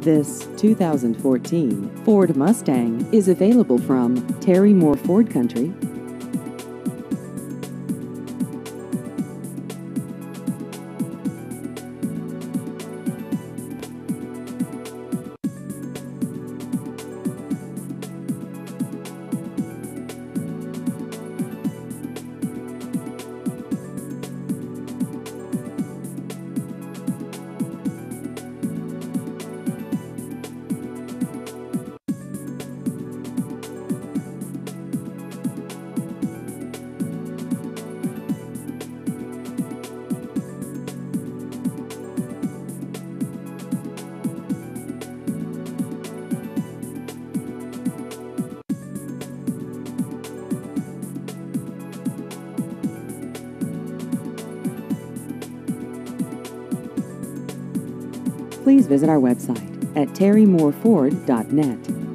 This 2014 Ford Mustang is available from Terry Moore Ford Country. Please visit our website at terrymoreford.net.